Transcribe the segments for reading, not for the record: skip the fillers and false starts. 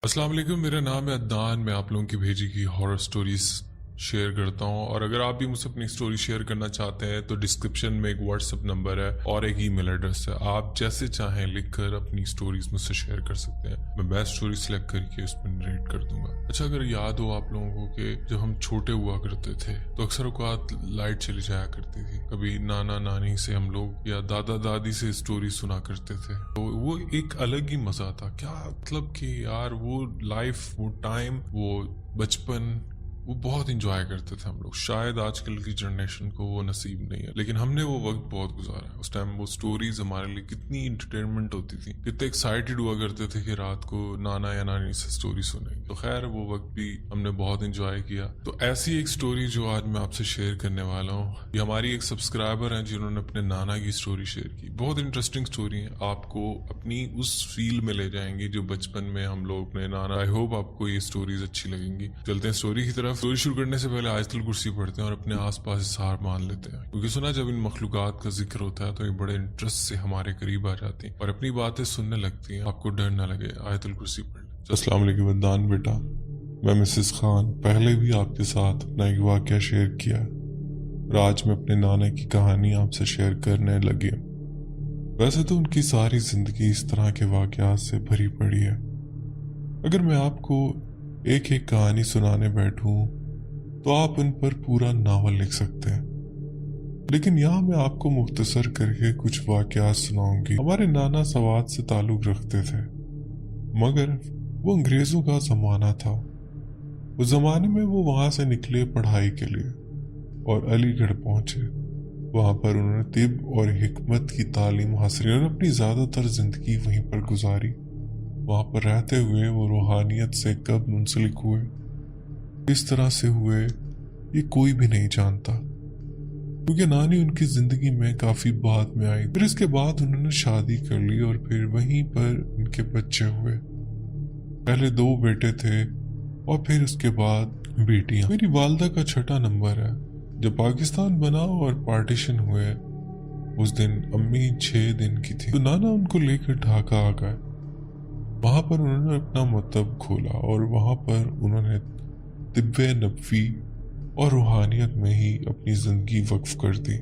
अस्सलाम वालेकुम, मेरा नाम है अदनान। मैं आप लोगों की भेजी की हॉरर स्टोरीज शेयर करता हूँ, और अगर आप भी मुझसे अपनी स्टोरी शेयर करना चाहते हैं तो डिस्क्रिप्शन में एक व्हाट्सअप नंबर है और एक ईमेल एड्रेस है। आप जैसे चाहें लिखकर अपनी स्टोरीज मुझसे शेयर कर सकते हैं। मैं बेस्ट स्टोरी सेलेक्ट करके उस पर नरेट कर दूंगा। अच्छा, अगर याद हो आप लोगों को कि जब हम छोटे हुआ करते थे तो अक्सर औक़ात लाइट चली जाया करती थी। कभी नाना नानी से हम लोग या दादा दादी से स्टोरी सुना करते थे, तो वो एक अलग ही मजा था। क्या मतलब कि यार, वो लाइफ, वो टाइम, वो बचपन, वो बहुत इंजॉय करते थे हम लोग। शायद आजकल की जनरेशन को वो नसीब नहीं है, लेकिन हमने वो वक्त बहुत गुजारा है। उस टाइम वो स्टोरीज हमारे लिए कितनी इंटरटेनमेंट होती थी, कितने एक्साइटेड हुआ करते थे कि रात को नाना या नानी से स्टोरी सुनेंगे। तो खैर, वो वक्त भी हमने बहुत इंजॉय किया। तो ऐसी एक स्टोरी जो आज मैं आपसे शेयर करने वाला हूँ, ये हमारी एक सब्सक्राइबर हैं जिन्होंने अपने नाना की स्टोरी शेयर की। बहुत इंटरेस्टिंग स्टोरी है, आपको अपनी उस फील में ले जाएंगी जो बचपन में हम लोग अपने नाना। आई होप आपको ये स्टोरीज अच्छी लगेंगी। चलते हैं स्टोरी की तरफ। स्टोरी शुरू करने से पहले आयतुल कुर्सी पढ़ते हैं और अपने आसपास इस्हार मान लेते हैं, क्योंकि सुना जब इन मखलूकात का जिक्र होता है तो ये बड़े इंटरेस्ट से हमारे करीब आ जाती हैं और अपनी बातें सुनने लगती हैं। आपको डर ना लगे, आयतुल कुर्सी पढ़ लें। अस्सलाम वालेकुम अदनान बेटा, मैं मिसेस खान पहले भी आपके साथ अपना एक वाकया शेयर किया और आज मैं अपने नाना की कहानी आपसे शेयर करने लगी हूँ। वैसे तो उनकी सारी जिंदगी इस तरह के वाकयात से भरी पड़ी है। अगर मैं आपको एक एक कहानी सुनाने बैठूं तो आप उन पर पूरा नावल लिख सकते हैं, लेकिन यहाँ मैं आपको मुख्तसर करके कुछ वाकयात सुनाऊंगी। हमारे नाना सवात से ताल्लुक रखते थे, मगर वो अंग्रेजों का जमाना था। उस जमाने में वो वहां से निकले पढ़ाई के लिए और अलीगढ़ पहुंचे। वहां पर उन्होंने तिब और हिकमत की तालीम हासिल और अपनी ज्यादातर जिंदगी वहीं पर गुजारी। वहां पर रहते हुए वो रूहानियत से कब मुंसलिक हुए, किस तरह से हुए, ये कोई भी नहीं जानता, क्योंकि नानी उनकी जिंदगी में काफी बाद में आई। फिर इसके बाद उन्होंने शादी कर ली और फिर वहीं पर उनके बच्चे हुए। पहले 2 बेटे थे और फिर उसके बाद बेटियां। मेरी वालदा का छठा नंबर है। जब पाकिस्तान बना और पार्टीशन हुए, उस दिन अम्मी 6 दिन की थी, तो नाना उनको लेकर ढाका आ गए। वहां पर उन्होंने अपना मकतब खोला और वहां पर उन्होंने तिब्बे नबवी और रूहानियत में ही अपनी जिंदगी वक्फ कर दी।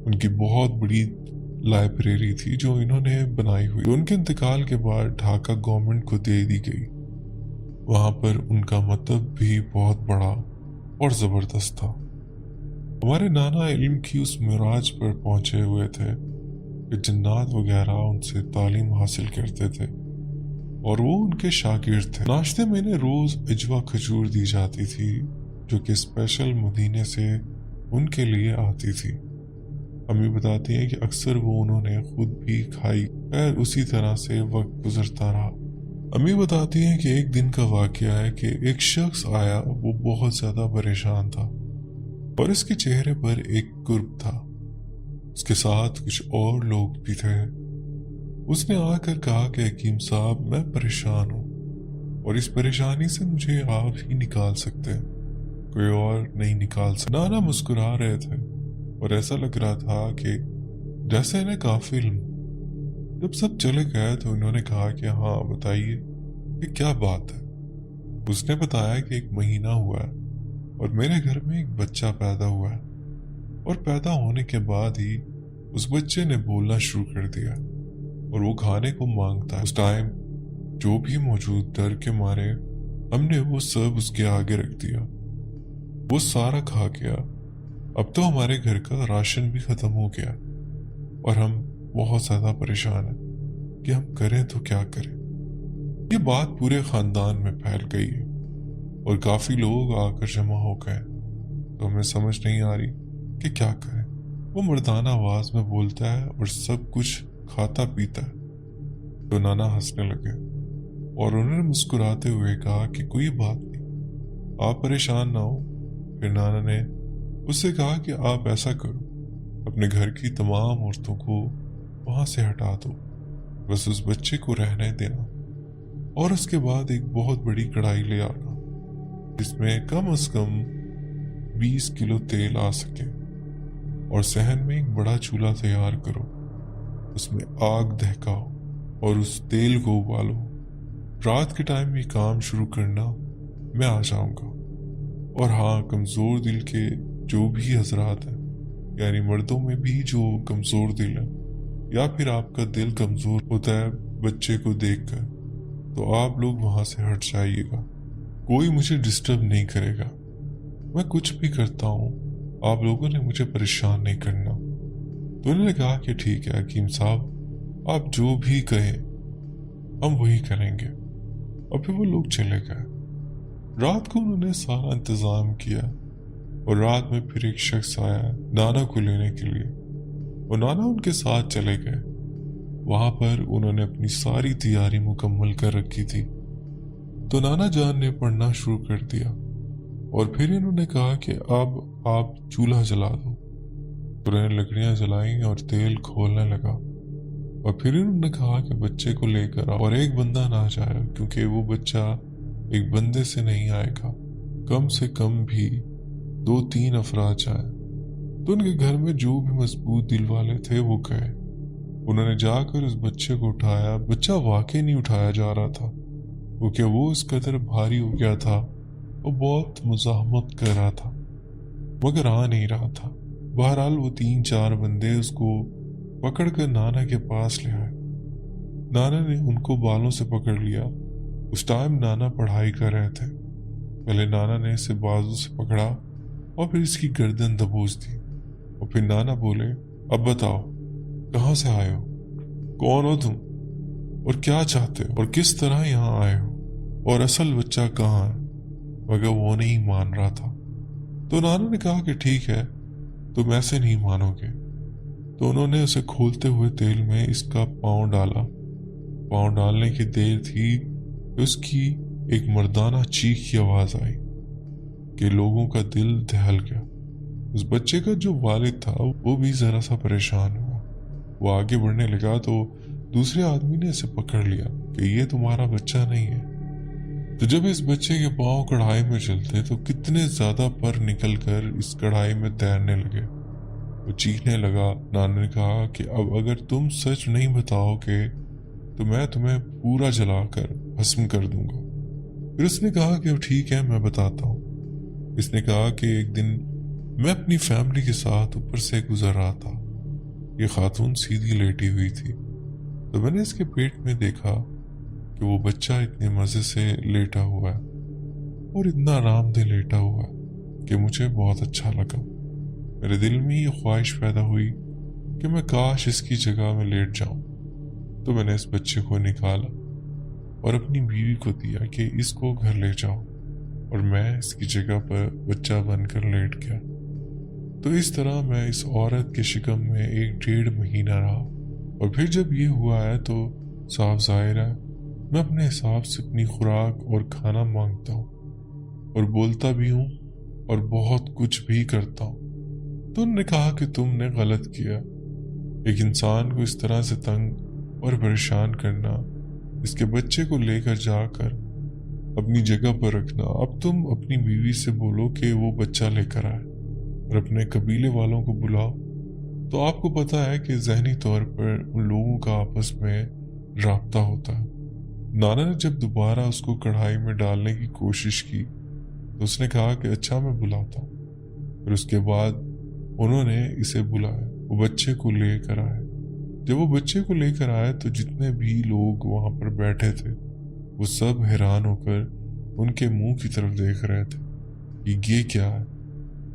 उनकी बहुत बड़ी लाइब्रेरी थी जो इन्होंने बनाई हुई, तो उनके इंतकाल के बाद ढाका गवर्नमेंट को दे दी गई। वहां पर उनका मकतब भी बहुत बड़ा और जबरदस्त था। हमारे नाना इल्म की उस मिराज पर पहुंचे हुए थे कि जन्नात वगैरह उनसे तालीम हासिल करते थे और वो उनके शागिर्द थे। नाश्ते में इन्हें रोज अजवा खजूर दी जाती थी जो कि स्पेशल मदीने से उनके लिए आती थी। अम्मी बताती हैं कि अक्सर वो उन्होंने खुद भी खाई। खैर, उसी तरह से वक्त गुजरता रहा। अम्मी बताती हैं कि एक दिन का वाकया है कि एक शख्स आया, वो बहुत ज्यादा परेशान था और इसके चेहरे पर एक कुर्ब था। उसके साथ कुछ और लोग भी थे। उसने आकर कहा कि हकीम साहब, मैं परेशान हूँ और इस परेशानी से मुझे आप ही निकाल सकते हैं, कोई और नहीं निकाल सकता। नाना मुस्कुरा रहे थे और ऐसा लग रहा था कि जैसे इन्हें काफी इल्म। जब सब चले गए तो उन्होंने कहा कि हाँ बताइए कि क्या बात है। उसने बताया कि 1 महीना हुआ है और मेरे घर में एक बच्चा पैदा हुआ है और पैदा होने के बाद ही उस बच्चे ने बोलना शुरू कर दिया और वो खाने को मांगता है। उस टाइम जो भी मौजूद डर के मारे हमने वो सब उसके आगे रख दिया। वो सारा खा गया। अब तो हमारे घर का राशन भी खत्म हो गया और हम बहुत ज्यादा परेशान हैं कि हम करें तो क्या करें। ये बात पूरे खानदान में फैल गई है और काफी लोग आकर जमा हो गए, तो हमें समझ नहीं आ रही कि क्या करें। वो मर्दाना आवाज में बोलता है और सब कुछ खाता पीता है। तो नाना हंसने लगे और उन्होंने मुस्कुराते हुए कहा कि कोई बात नहीं, आप परेशान ना हो। फिर नाना ने उससे कहा कि आप ऐसा करो, अपने घर की तमाम औरतों को वहां से हटा दो, बस उस बच्चे को रहने देना और उसके बाद एक बहुत बड़ी कढ़ाई ले आना जिसमें कम से कम 20 किलो तेल आ सके और सहन में एक बड़ा चूल्हा तैयार करो, उसमें आग दहकाओ और उस तेल को उबालो रात के टाइम ये काम शुरू करना, मैं आ जाऊंगा। और हाँ, कमज़ोर दिल के जो भी हजरात हैं, यानी मर्दों में भी जो कमज़ोर दिल है, या फिर आपका दिल कमज़ोर होता है बच्चे को देखकर, तो आप लोग वहाँ से हट जाइएगा। कोई मुझे डिस्टर्ब नहीं करेगा। मैं कुछ भी करता हूँ, आप लोगों ने मुझे परेशान नहीं करना। तो उन्होंने कहा कि ठीक है हकीम साहब, आप जो भी कहें हम वही करेंगे। और फिर वो लोग चले गए। रात को उन्होंने सारा इंतज़ाम किया और रात में फिर एक शख्स आया नाना को लेने के लिए, और नाना उनके साथ चले गए। वहाँ पर उन्होंने अपनी सारी तैयारी मुकम्मल कर रखी थी। तो नाना जान ने पढ़ना शुरू कर दिया और फिर इन्होंने कहा कि अब आप चूल्हा जला दो। तो उन्होंने लकड़ियाँ जलाई और तेल खोलने लगा। और फिर इन्होंने कहा कि बच्चे को लेकर आओ और एक बंदा ना जाए, क्योंकि वो बच्चा एक बंदे से नहीं आएगा, कम से कम भी 2-3 अफराद जाए। तो उनके घर में जो भी मजबूत दिल वाले थे वो गए। उन्होंने जाकर उस बच्चे को उठाया। बच्चा वाकई नहीं उठाया जा रहा था, क्योंकि वो इस कदर भारी हो गया था। वो बहुत मुज़ाहमत कर रहा था मगर आ नहीं रहा था। बहरहाल वो 3-4 बंदे उसको पकड़कर नाना के पास ले आए। नाना ने उनको बालों से पकड़ लिया। उस टाइम नाना पढ़ाई कर रहे थे। पहले नाना ने इसे बाजू से पकड़ा और फिर इसकी गर्दन दबोच दी। और फिर नाना बोले, अब बताओ कहाँ से आए हो, कौन हो तुम, और क्या चाहते हो, और किस तरह यहाँ आए हो, और असल बच्चा कहाँ है। मगर वो नहीं मान रहा था। तो नाना ने कहा कि ठीक है, तुम ऐसे नहीं मानोगे। तो उन्होंने उसे खोलते हुए तेल में इसका पाँव डाला। पाँव डालने की देर थी कि उसकी एक मर्दाना चीख की आवाज़ आई कि लोगों का दिल दहल गया। उस बच्चे का जो वालिद था वो भी ज़रा सा परेशान हुआ। वो आगे बढ़ने लगा तो दूसरे आदमी ने इसे पकड़ लिया कि ये तुम्हारा बच्चा नहीं है। तो जब इस बच्चे के पाँव कढ़ाई में चलते तो कितने ज़्यादा पर निकल कर इस कढ़ाई में तैरने लगे। वो चीखने लगा। नाना ने कहा कि अब अगर तुम सच नहीं बताओगे तो मैं तुम्हें पूरा जलाकर भस्म कर दूंगा। फिर उसने कहा कि ठीक है, मैं बताता हूँ। इसने कहा कि एक दिन मैं अपनी फैमिली के साथ ऊपर से गुजर रहा था। ये खातून सीधी लेटी हुई थी। तो मैंने इसके पेट में देखा कि वो बच्चा इतने मज़े से लेटा हुआ है और इतना आरामदेह लेटा हुआ है कि मुझे बहुत अच्छा लगा। मेरे दिल में ये ख्वाहिश पैदा हुई कि मैं काश इसकी जगह में लेट जाऊं। तो मैंने इस बच्चे को निकाला और अपनी बीवी को दिया कि इसको घर ले जाओ, और मैं इसकी जगह पर बच्चा बनकर लेट गया। तो इस तरह मैं इस औरत के शिकम में 1-1.5 महीना रहा। और फिर जब ये हुआ है तो साफ जाहिर है मैं अपने हिसाब से अपनी खुराक और खाना मांगता हूँ और बोलता भी हूँ और बहुत कुछ भी करता हूँ। तो उन्होंने कहा कि तुमने गलत किया। एक इंसान को इस तरह से तंग और परेशान करना, इसके बच्चे को लेकर जाकर अपनी जगह पर रखना। अब तुम अपनी बीवी से बोलो कि वो बच्चा लेकर आए और अपने कबीले वालों को बुलाओ। तो आपको पता है कि जहनी तौर पर उन लोगों का आपस में राब्ता होता है। नाना ने जब दोबारा उसको कढ़ाई में डालने की कोशिश की तो उसने कहा कि अच्छा, मैं बुलाता हूँ। फिर उसके बाद उन्होंने इसे बुलाया। वो बच्चे को लेकर आए। जब वो बच्चे को लेकर आए तो जितने भी लोग वहाँ पर बैठे थे वो सब हैरान होकर उनके मुंह की तरफ देख रहे थे कि ये क्या है।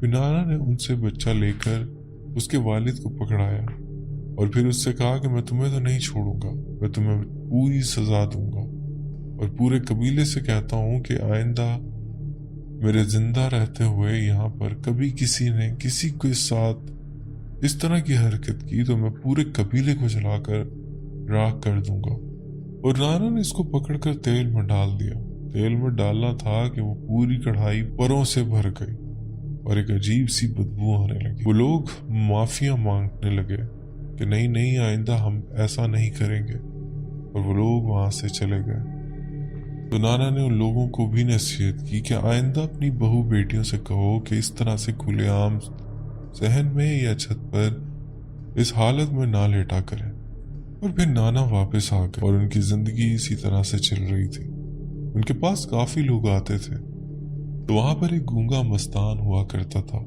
फिर नाना ने उनसे बच्चा लेकर उसके वालिद को पकड़ाया और फिर उससे कहा कि मैं तुम्हें तो नहीं छोड़ूंगा, मैं तुम्हें पूरी सजा दूंगा और पूरे कबीले से कहता हूँ कि आइंदा मेरे जिंदा रहते हुए यहाँ पर कभी किसी ने किसी के साथ इस तरह की हरकत की तो मैं पूरे कबीले को जलाकर राख कर दूंगा। और नाना ने इसको पकड़कर तेल में डाल दिया। तेल में डालना था कि वो पूरी कढ़ाई परों से भर गई और एक अजीब सी बदबू आने लगी। वो लोग माफिया मांगने लगे कि नहीं नहीं, आइंदा हम ऐसा नहीं करेंगे, और वो लोग वहां से चले गए। तो नाना ने उन लोगों को भी नसीहत की कि आइंदा अपनी बहू बेटियों से कहो कि इस तरह से खुलेआम सहन में या छत पर इस हालत में ना लेटा करें। और फिर नाना वापस आ गए और उनकी जिंदगी इसी तरह से चल रही थी। ان کے پاس کافی لوگ آتے تھے۔ تو وہاں پر ایک گونگا مستان ہوا کرتا تھا